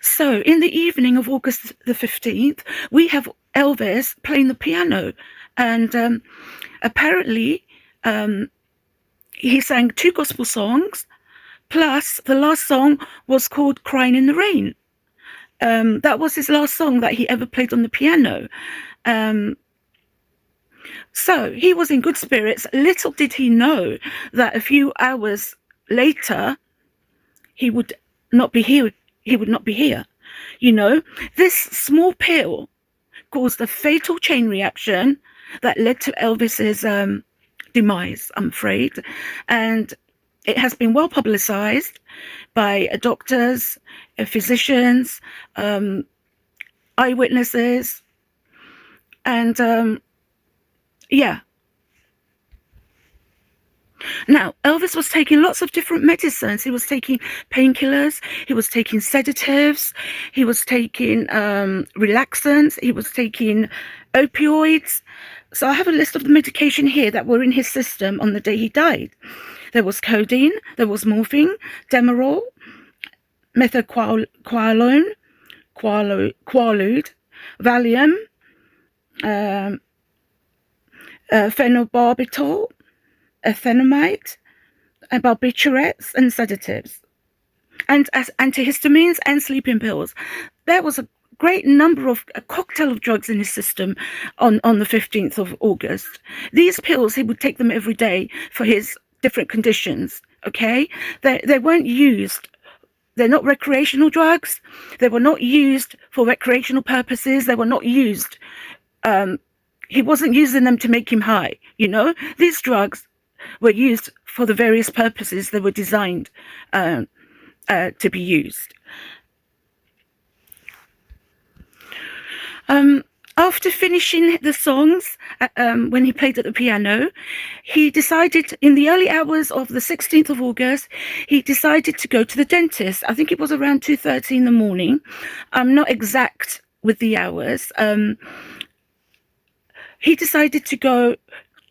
So in the evening of August the 15th, we have Elvis playing the piano, and apparently he sang 2 gospel songs, plus the last song was called Crying in the Rain. That was his last song that he ever played on the piano. So he was in good spirits. Little did he know that a few hours later he would not be here. He would not be here. You know, this small pill caused a fatal chain reaction that led to Elvis's demise, I'm afraid. And it has been well publicized by doctors, physicians, eyewitnesses, and yeah. Now, Elvis was taking lots of different medicines. He was taking painkillers, he was taking sedatives, he was taking relaxants, he was taking opioids. So I have a list of the medication here that were in his system on the day he died. There was codeine, there was morphine, Demerol, methaqualone, Quaalude, Valium, phenobarbital, ethanamide, barbiturates, and sedatives, and as antihistamines and sleeping pills. There was a great number of a cocktail of drugs in his system on the 15th of August. These pills, he would take them every day for his different conditions. Okay, they weren't used. They're not recreational drugs. They were not used for recreational purposes. They were not used. He wasn't using them to make him high. You know, these drugs were used for the various purposes they were designed to be used. After finishing the songs, when he played at the piano, he decided, in the early hours of the 16th of August, he decided to go to the dentist. I think it was around 2:30 in the morning. I'm not exact with the hours. He decided to go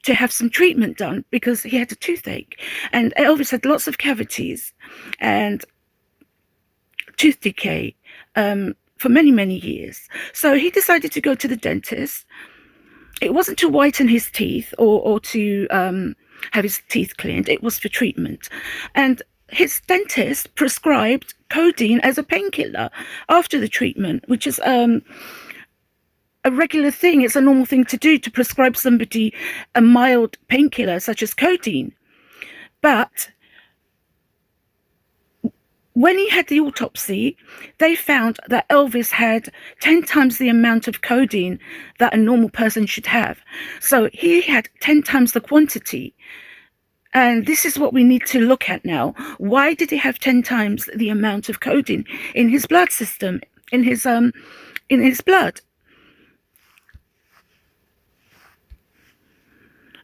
to have some treatment done because he had a toothache, and Elvis had lots of cavities and tooth decay for many, many years. So he decided to go to the dentist. It wasn't to whiten his teeth or to have his teeth cleaned. It was for treatment. And his dentist prescribed codeine as a painkiller after the treatment, which is a regular thing. It's a normal thing to do, to prescribe somebody a mild painkiller such as codeine. But when he had the autopsy, they found that Elvis had 10 times the amount of codeine that a normal person should have. So he had 10 times the quantity. And this is what we need to look at now. Why did he have 10 times the amount of codeine in his blood system, in his blood?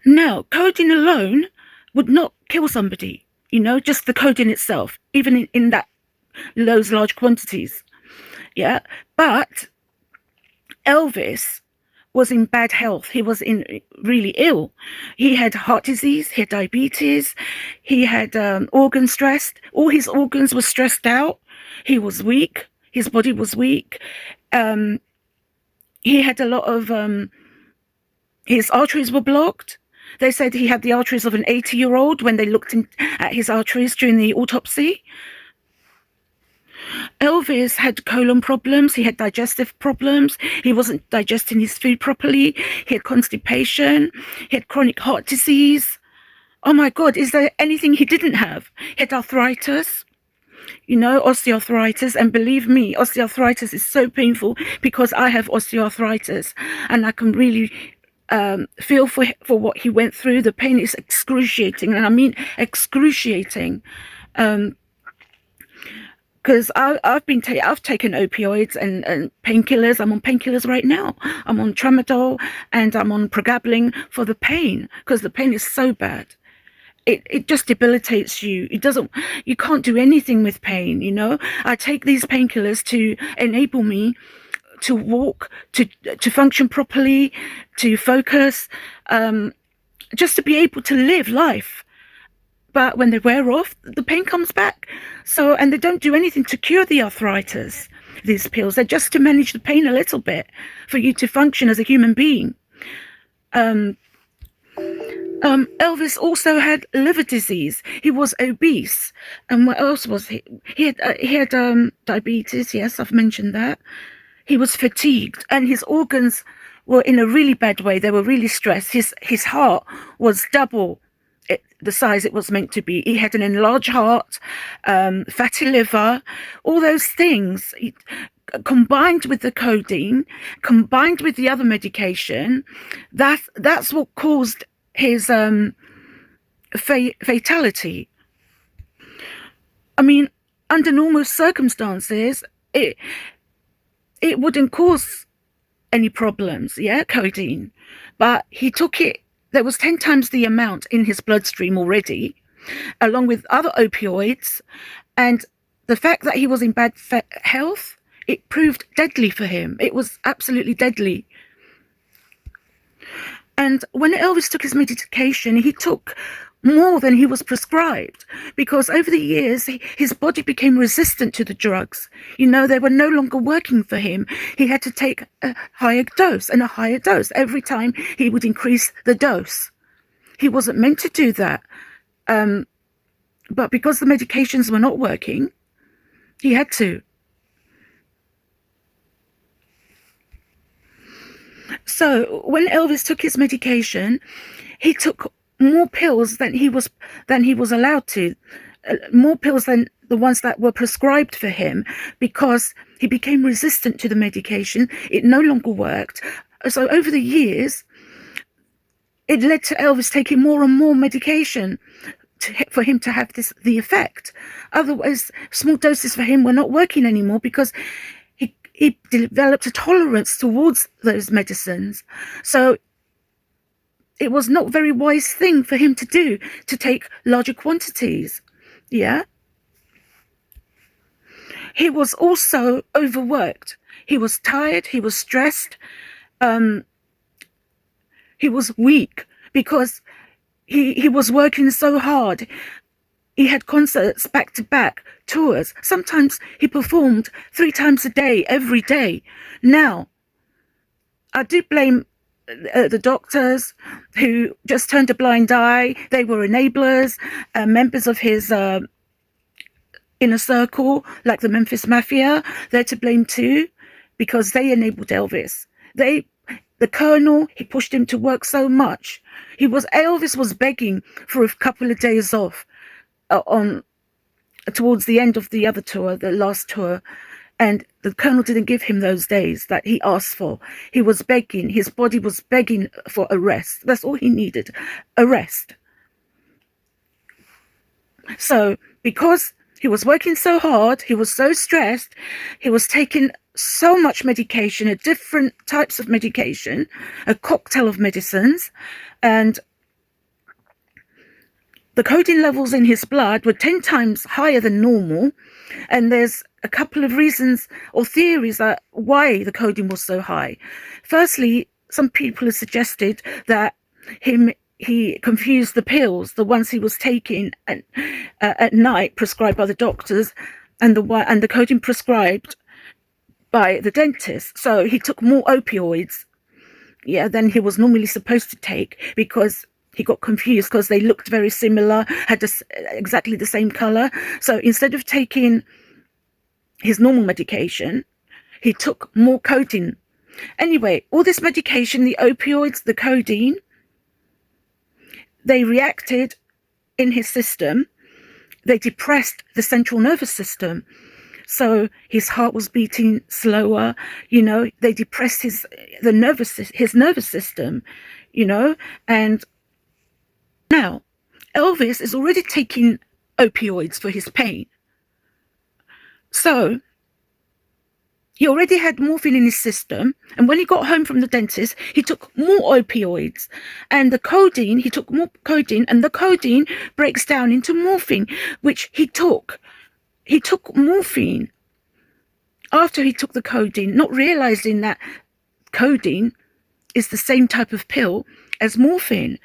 Now, codeine alone would not kill somebody, you know, just the codeine itself, even in those large quantities. Yeah. But Elvis was in bad health. He was really ill. He had heart disease, he had diabetes, he had organ stress. All his organs were stressed out. He was weak. His body was weak. He had a lot of, his arteries were blocked. They said he had the arteries of an 80-year-old when they looked at his arteries during the autopsy. Elvis had colon problems. He had digestive problems. He wasn't digesting his food properly. He had constipation. He had chronic heart disease. Oh my God, is there anything he didn't have? He had arthritis, you know, osteoarthritis. And believe me, osteoarthritis is so painful because I have osteoarthritis, and I can really feel for what he went through. The pain is excruciating, and I mean excruciating. Because I've taken opioids and painkillers. I'm on painkillers right now. I'm on tramadol and I'm on pregabalin for the pain, because the pain is so bad. It just debilitates you. You can't do anything with pain, you know. I take these painkillers to enable me to walk, to function properly, to focus, just to be able to live life. But when they wear off, the pain comes back. So, and they don't do anything to cure the arthritis. these pills. They're just to manage the pain a little bit for you to function as a human being. Elvis also had liver disease. He was obese. And what else was he? He had diabetes. Yes, I've mentioned that. He was fatigued, and his organs were in a really bad way. They were really stressed. His heart was double the size it was meant to be. He had an enlarged heart, fatty liver, all those things. Combined with the codeine, combined with the other medication, that's what caused his fatality. I mean, under normal circumstances, it wouldn't cause any problems, codeine. But he took it, there was 10 times the amount in his bloodstream already, along with other opioids. And the fact that he was in bad health, it proved deadly for him. It was absolutely deadly. And when Elvis took his medication, he took more than he was prescribed, because over the years, his body became resistant to the drugs. They were no longer working for him. He had to take a higher dose and a higher dose. Every time he would increase the dose. He wasn't meant to do that. But because the medications were not working, he had to. So when Elvis took his medication, he took more pills than he was allowed to, more pills than the ones that were prescribed for him, because he became resistant to the medication. It no longer worked. So over the years, it led to Elvis taking more and more medication for him to have the effect. Otherwise, small doses for him were not working anymore, because he developed a tolerance towards those medicines. So it was not a very wise thing for him to do, to take larger quantities. Yeah. He was also overworked. He was tired. He was stressed. He was weak because he was working so hard. He had concerts back-to-back, tours. Sometimes he performed 3 times a day, every day. Now, I do blame the doctors who just turned a blind eye. They were enablers, members of his inner circle, like the Memphis Mafia. They're to blame too, because they enabled Elvis. The colonel, he pushed him to work so much. Elvis was begging for a couple of days off towards the end of the other tour, the last tour, and the colonel didn't give him those days that he asked for. He was begging. His body was begging for a rest. That's all he needed, a rest. So because he was working so hard, he was so stressed, he was taking so much medication, different types of medication, a cocktail of medicines, and the codeine levels in his blood were 10 times higher than normal. And there's a couple of reasons or theories that why the codeine was so high. Firstly, some people have suggested that he confused the pills, the ones he was taking at night, prescribed by the doctors, and the codeine prescribed by the dentist. So he took more opioids, than he was normally supposed to take, because he got confused, because they looked very similar, had exactly the same color. So instead of taking his normal medication, he took more codeine. Anyway, all this medication, the opioids, the codeine, they reacted in his system. They depressed the central nervous system. So his heart was beating slower, they depressed his nervous system, and now Elvis is already taking opioids for his pain. So he already had morphine in his system, and when he got home from the dentist, he took more opioids. And the codeine, he took more codeine, and the codeine breaks down into morphine, which he took. He took morphine after he took the codeine, not realizing that codeine is the same type of pill as morphine.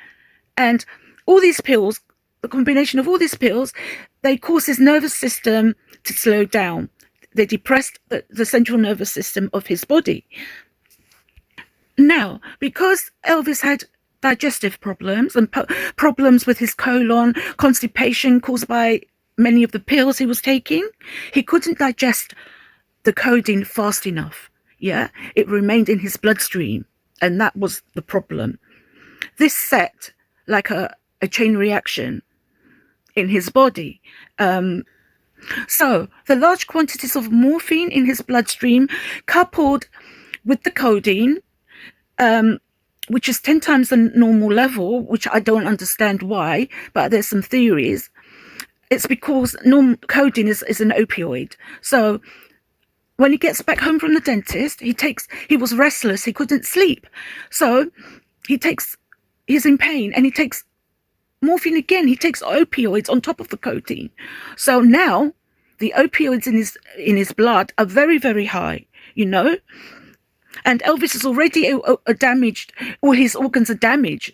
And all these pills, the combination of all these pills, they cause his nervous system to slow down. they depressed the central nervous system of his body. Now, because Elvis had digestive problems and problems with his colon, constipation caused by many of the pills he was taking, he couldn't digest the codeine fast enough. Yeah, it remained in his bloodstream, and that was the problem. This set like a chain reaction in his body. So the large quantities of morphine in his bloodstream, coupled with the codeine, which is 10 times the normal level, which I don't understand why, but there's some theories. It's because codeine is an opioid. So when he gets back home from the dentist, he was restless, he couldn't sleep. So he's in pain, and he takes morphine again. He takes opioids on top of the codeine. So now the opioids in his blood are very, very high, And Elvis is already damaged. All his organs are damaged.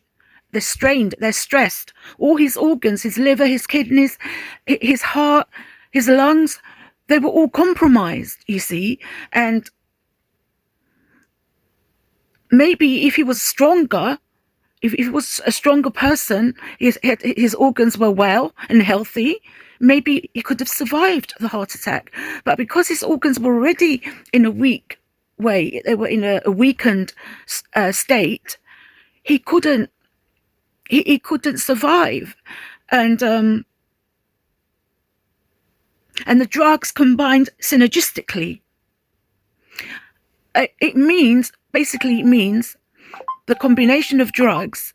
They're strained. They're stressed. All his organs, his liver, his kidneys, his heart, his lungs, they were all compromised, you see. And maybe if he was stronger, if he was a stronger person, his organs were well and healthy, maybe he could have survived the heart attack. But because his organs were already in a weak way, they were in a weakened state, he couldn't survive. And the drugs combined synergistically. It basically means the combination of drugs.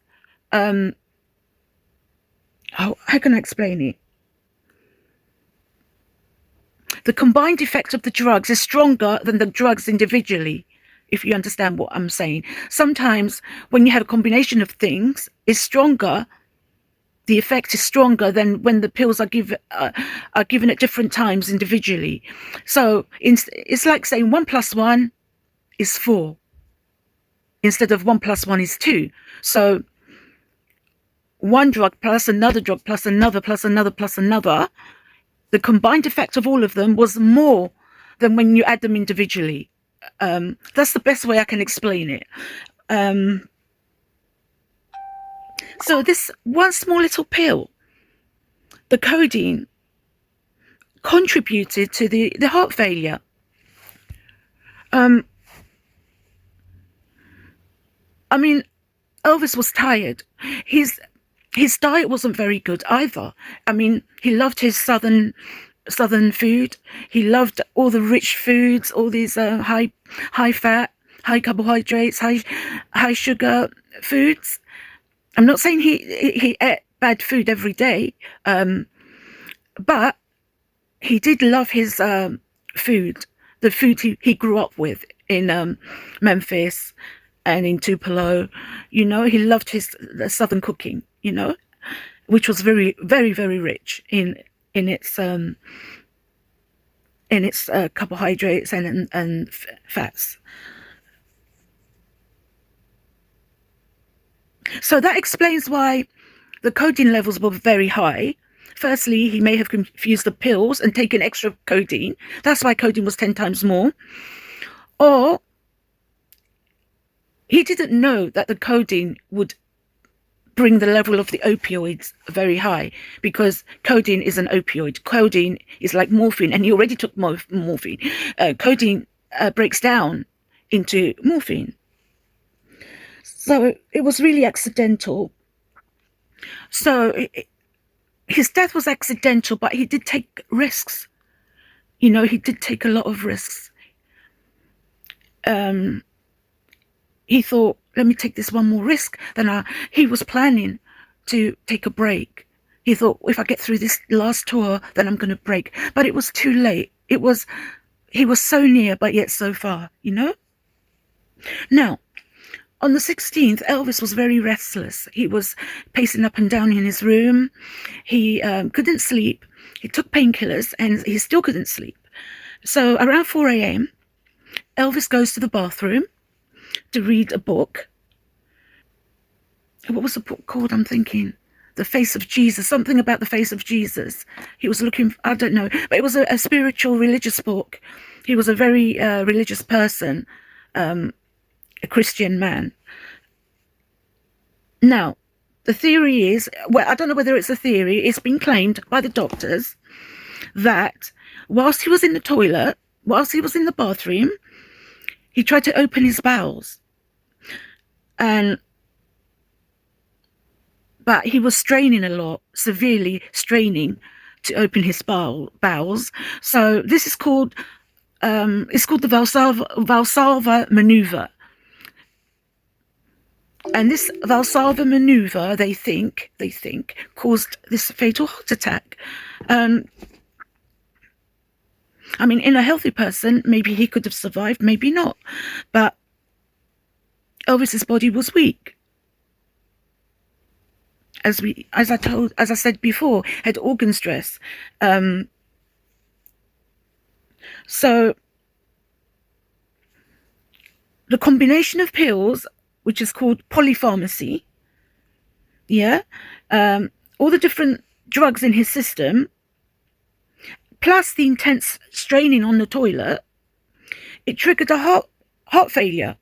How can I explain it? The combined effect of the drugs is stronger than the drugs individually, if you understand what I'm saying. Sometimes when you have a combination of things, it's stronger. The effect is stronger than when the pills are given at different times individually. So it's like saying 1 + 1 is 4 instead of 1 + 1 is 2. So one drug plus another drug plus another plus another plus another, the combined effect of all of them was more than when you add them individually. That's the best way I can explain it. So this one small little pill, the codeine, contributed to the heart failure. I mean, Elvis was tired. His diet wasn't very good either. I mean, he loved his southern food. He loved all the rich foods, all these high fat, high carbohydrates, high sugar foods. I'm not saying he ate bad food every day, but he did love his food, the food he grew up with in Memphis and in Tupelo. He loved the southern cooking, which was very, very, very rich in its carbohydrates and fats. So that explains why the codeine levels were very high. Firstly, he may have confused the pills and taken extra codeine. That's why codeine was 10 times more. Or he didn't know that the codeine would bring the level of the opioids very high, because codeine is an opioid. Codeine is like morphine, and he already took morphine. Codeine breaks down into morphine. So it was really accidental. So his death was accidental, but he did take risks. He did take a lot of risks. He thought, let me take this one more risk. Then he was planning to take a break. He thought, if I get through this last tour, then I'm going to break. But it was too late. He was so near, but yet so far, Now, on the 16th, Elvis was very restless. He was pacing up and down in his room. He couldn't sleep. He took painkillers, and he still couldn't sleep. So around 4 a.m., Elvis goes to the bathroom to read a book. What was the book called? I'm thinking. the face of Jesus, something about the face of Jesus. He was looking, I don't know, but it was a spiritual, religious book. He was a very religious person, a Christian man. Now, the theory is, well, I don't know whether it's a theory, it's been claimed by the doctors that whilst he was in the toilet, whilst he was in the bathroom, he tried to open his bowels. But he was straining a lot, severely straining to open his bowels. So this is called, it's called the Valsalva maneuver. And this Valsalva maneuver, they think, caused this fatal heart attack. I mean, in a healthy person, maybe he could have survived, maybe not. But Elvis's body was weak. As I said before, had organ stress. So the combination of pills, which is called polypharmacy, all the different drugs in his system, plus the intense straining on the toilet, it triggered a heart failure.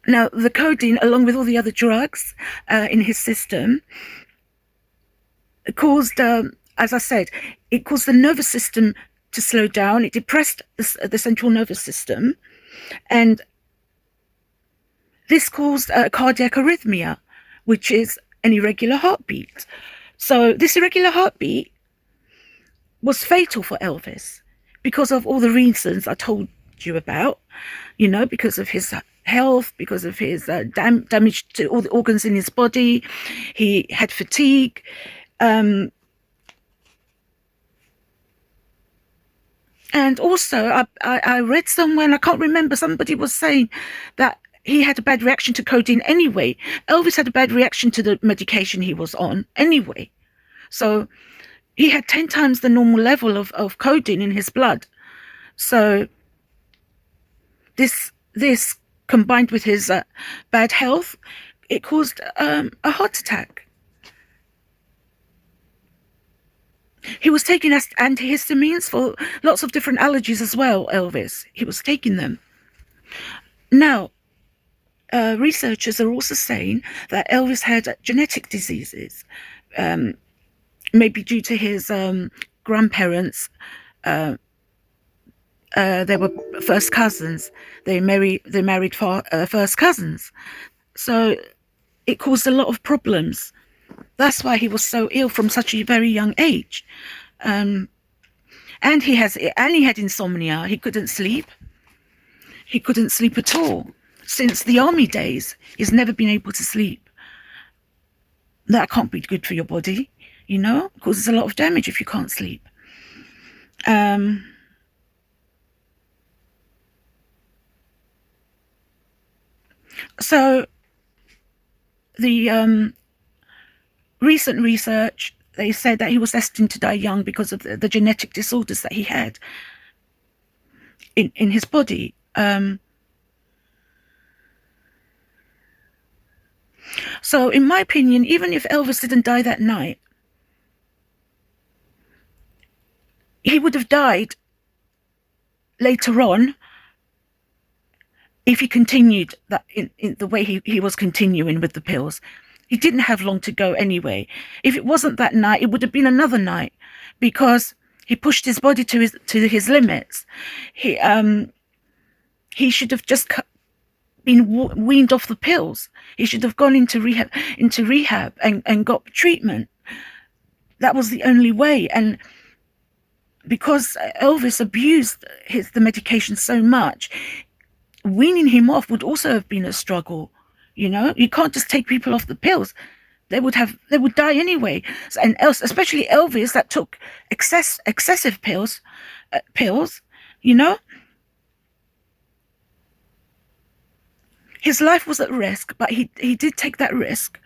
Now, the codeine, along with all the other drugs in his system, caused, as I said, it caused the nervous system to slow down. It depressed the central nervous system, and this caused cardiac arrhythmia, which is an irregular heartbeat. So this irregular heartbeat was fatal for Elvis because of all the reasons I told you about, because of his health, because of his damage to all the organs in his body. He had fatigue. And also, I read somewhere, and I can't remember, somebody was saying that he had a bad reaction to codeine anyway. Elvis had a bad reaction to the medication he was on anyway. So he had 10 times the normal level of codeine in his blood. So this combined with his bad health, it caused a heart attack. He was taking antihistamines for lots of different allergies as well, Elvis. He was taking them. Now, researchers are also saying that Elvis had genetic diseases, maybe due to his grandparents. They were first cousins. They married first cousins. So it caused a lot of problems. That's why he was so ill from such a very young age. And he had insomnia. He couldn't sleep. He couldn't sleep at all. Since the army days, he's never been able to sleep. That can't be good for your body, It causes a lot of damage if you can't sleep. So the recent research, they said that he was destined to die young because of the genetic disorders that he had in his body. So in my opinion, even if Elvis didn't die that night, he would have died later on if he continued that in the way he was continuing with the pills. He didn't have long to go anyway. If it wasn't that night, it would have been another night, because he pushed his body to his limits. He should have just been weaned off the pills. He should have gone into rehab and got treatment. That was the only way. And because Elvis abused the medication so much, weaning him off would also have been a struggle. You can't just take people off the pills. They would die anyway. And especially Elvis, that took excessive pills. His life was at risk, but he did take that risk.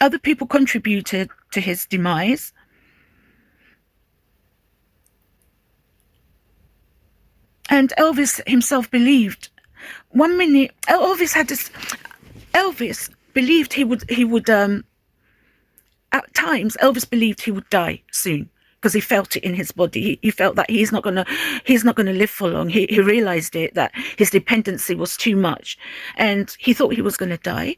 Other people contributed to his demise. And Elvis himself believed One minute, Elvis believed at times, Elvis believed he would die soon because he felt it in his body. He felt that he's not gonna live for long. He realized it, that his dependency was too much, and he thought he was gonna die,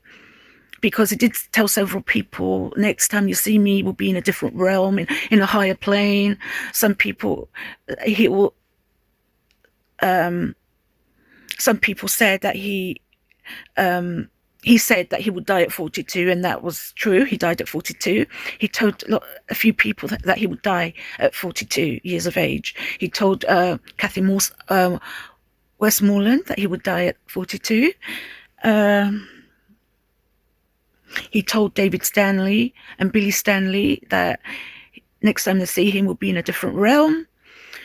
because he did tell several people, next time you see me, will be in a different realm, in a higher plane. Some people, he will. Some people said that he said that he would die at 42, and that was true. He died at 42. He told a few people that he would die at 42 years of age. He told Kathy Morse, Westmoreland, that he would die at 42. He told David Stanley and Billy Stanley that next time they see him will be in a different realm.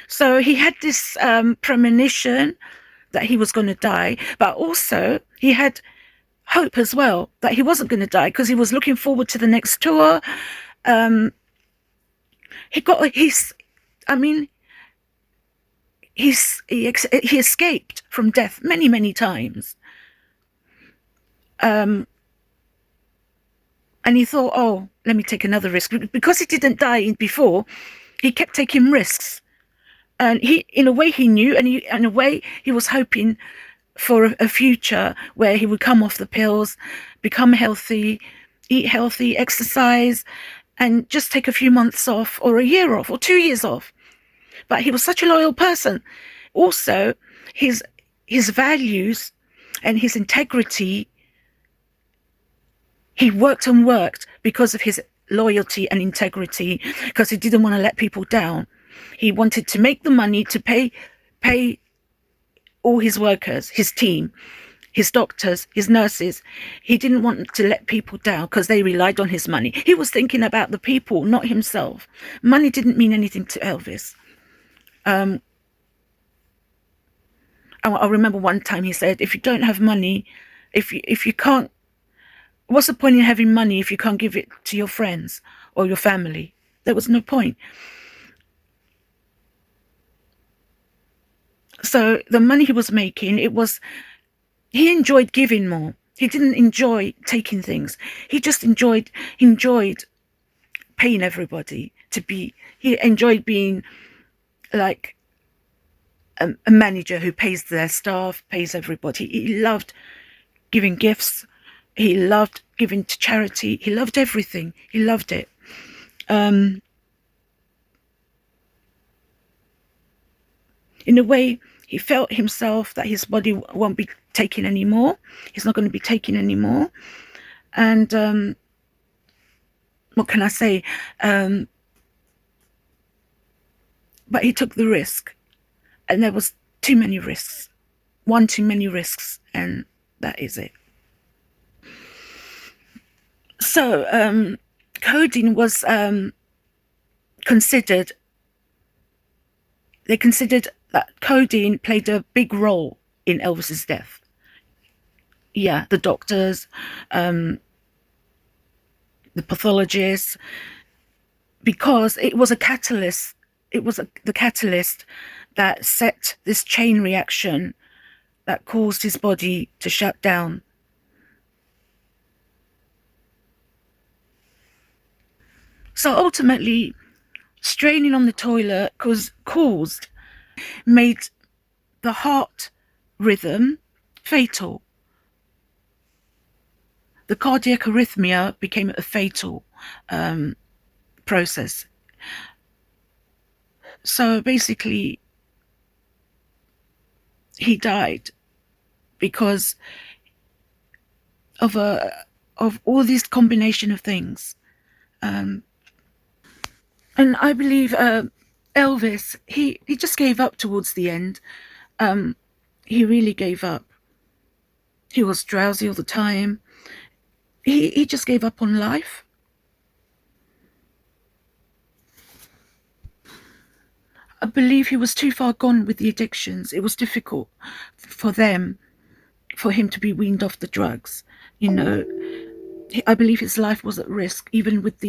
So he had this premonition that he was going to die, but also he had hope as well that he wasn't going to die, because he was looking forward to the next tour. He escaped from death many times. And he thought, oh, let me take another risk. Because he didn't die before, he kept taking risks. And in a way he knew, and in a way he was hoping for a future where he would come off the pills, become healthy, eat healthy, exercise, and just take a few months off, or a year off, or 2 years off. But he was such a loyal person. Also, his values and his integrity, he worked and worked because of his loyalty and integrity, because he didn't want to let people down. He wanted to make the money to pay all his workers, his team, his doctors, his nurses. He didn't want to let people down because they relied on his money. He was thinking about the people, not himself. Money didn't mean anything to Elvis. I remember one time he said, if you don't have money, if you can't, what's the point in having money if you can't give it to your friends or your family? There was no point. So the money he was making, he enjoyed giving more. He didn't enjoy taking things. He just enjoyed paying everybody he enjoyed being like a manager who pays their staff, pays everybody. He loved giving gifts. He loved giving to charity. He loved everything. He loved it. In a way, he felt himself that his body won't be taken anymore. He's not going to be taken anymore. And what can I say? But he took the risk. And there was too many risks. One too many risks. And that is it. So codeine was considered. They considered that codeine played a big role in Elvis's death. Yeah, the doctors, the pathologists, because it was a catalyst. It was the catalyst that set this chain reaction that caused his body to shut down. So ultimately, straining on the toilet made the heart rhythm fatal. The cardiac arrhythmia became a fatal process. So basically, he died because of all this combination of things. And I believe Elvis, he just gave up towards the end. He really gave up. He was drowsy all the time. He just gave up on life. I believe he was too far gone with the addictions. It was difficult for him to be weaned off the drugs. I believe his life was at risk, even if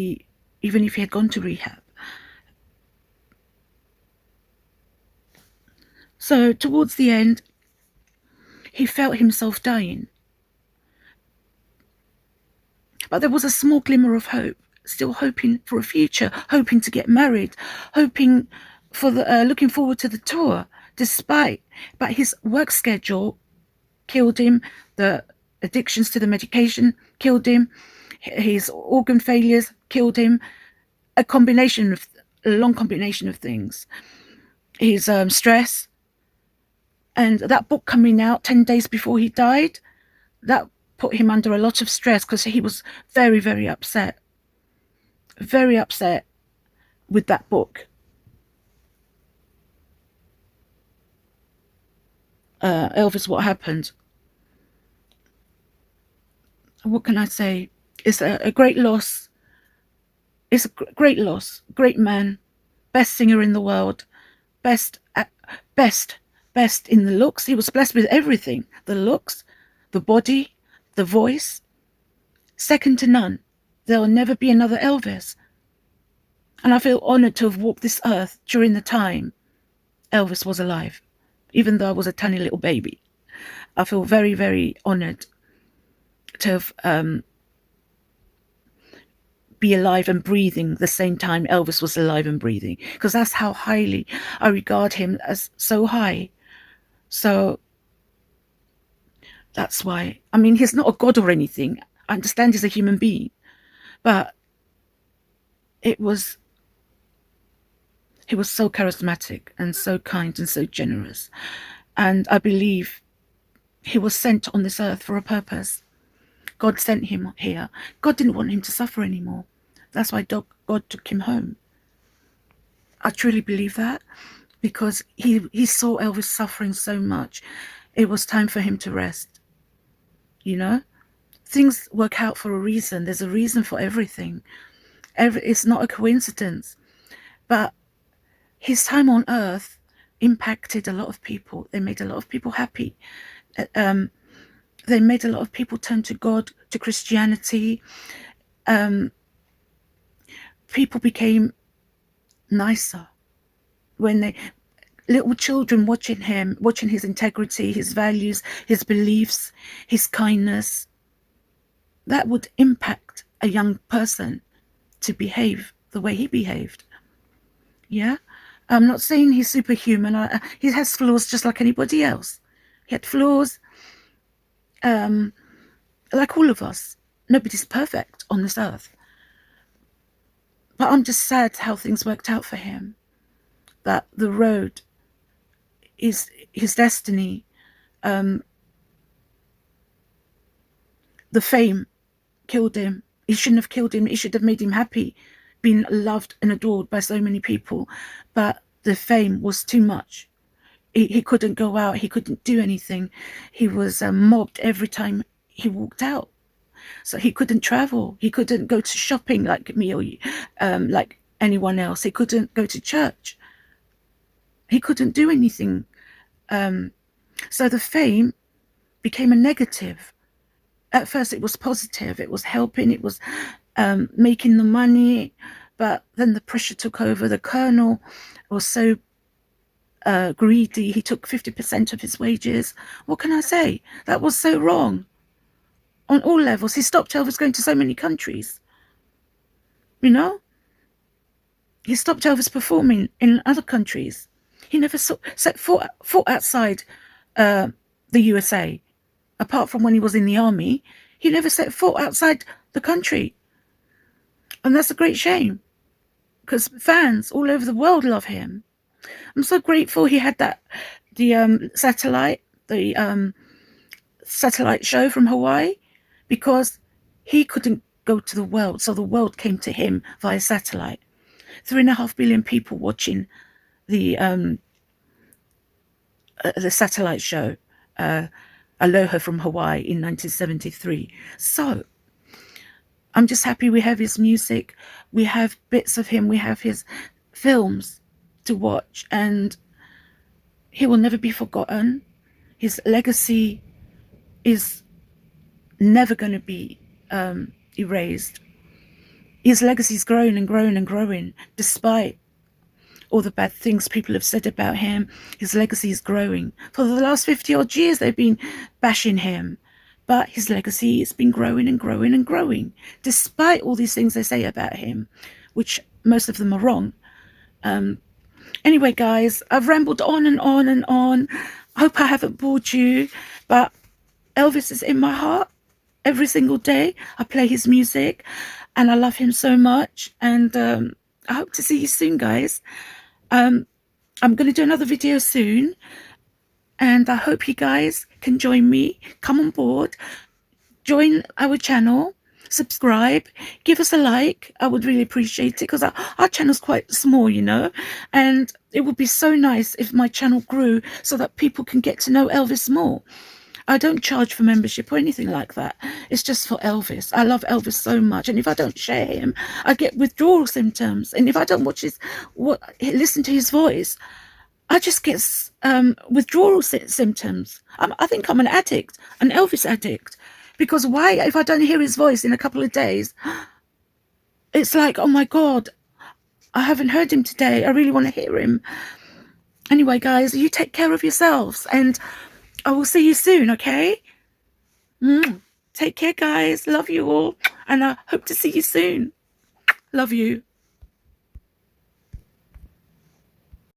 he had gone to rehab. So towards the end, he felt himself dying. But there was a small glimmer of hope, still hoping for a future, hoping to get married, hoping for looking forward to the tour, but his work schedule killed him, the addictions to the medication killed him, his organ failures killed him, a long combination of things. His stress, and that book coming out 10 days before he died, that put him under a lot of stress because he was very, very upset with that book. Elvis, what happened? What can I say? It's a great loss. It's a great loss. Great man, best singer in the world, best in the looks. He was blessed with everything: the looks, the body, the voice. Second to none. There'll never be another Elvis. And I feel honored to have walked this earth during the time Elvis was alive, even though I was a tiny little baby. I feel very, very honored to have be alive and breathing the same time Elvis was alive and breathing, because that's how highly I regard him, as so high. So that's why, I mean, he's not a god or anything. I understand he's a human being, but he was so charismatic and so kind and so generous. And I believe he was sent on this earth for a purpose. God sent him here. God didn't want him to suffer anymore. That's why God took him home. I truly believe that, because he saw Elvis suffering so much. It was time for him to rest. You know? Things work out for a reason. There's a reason for everything. It's not a coincidence. But his time on earth impacted a lot of people. They made a lot of people happy. They made a lot of people turn to God, to Christianity. People became nicer when little children watching him, watching his integrity, his values, his beliefs, his kindness. That would impact a young person to behave the way he behaved. Yeah? I'm not saying he's superhuman. He has flaws just like anybody else. He had flaws, like all of us. Nobody's perfect on this earth. But I'm just sad how things worked out for him. That the road is his destiny. The fame killed him. It shouldn't have killed him. It should have made him happy, being loved and adored by so many people. But the fame was too much. He couldn't go out. He couldn't do anything. He was mobbed every time he walked out. So he couldn't travel. He couldn't go to shopping like me or like anyone else. He couldn't go to church. He couldn't do anything. So the fame became a negative. At first it was positive. It was helping. It was making the money. But then the pressure took over. The colonel was so greedy. He took 50% of his wages. What can I say? That was so wrong. On all levels. He stopped Elvis going to so many countries. You know? He stopped Elvis performing in other countries. He never set foot outside the USA. Apart from when he was in the army, he never set foot outside the country. And that's a great shame, because fans all over the world love him. I'm so grateful he had the satellite show from Hawaii, because he couldn't go to the world, so the world came to him via satellite. 3.5 billion people watching the satellite show, Aloha from Hawaii in 1973. So I'm just happy we have his music, we have bits of him, we have his films to watch, and he will never be forgotten. His legacy is never going to be erased. His legacy is growing and growing and growing, despite all the bad things people have said about him, his legacy is growing. For the last 50 odd years, they've been bashing him. But his legacy has been growing and growing and growing, despite all these things they say about him, which most of them are wrong. Anyway, guys, I've rambled on and on and on. I hope I haven't bored you, but Elvis is in my heart every single day. I play his music and I love him so much. And I hope to see you soon, guys. I'm going to do another video soon. And I hope you guys can join me. Come on board. Join our channel. Subscribe. Give us a like. I would really appreciate it because our channel's quite small, you know. And it would be so nice if my channel grew so that people can get to know Elvis more. I don't charge for membership or anything like that. It's just for Elvis. I love Elvis so much. And if I don't share him, I get withdrawal symptoms. And if I don't listen to his voice, I just get withdrawal symptoms. I think I'm an addict, an Elvis addict. Because why, if I don't hear his voice in a couple of days, it's like, oh my God, I haven't heard him today. I really want to hear him. Anyway, guys, you take care of yourselves. And I will see you soon, okay? Take care, guys. Love you all. And I hope to see you soon. Love you.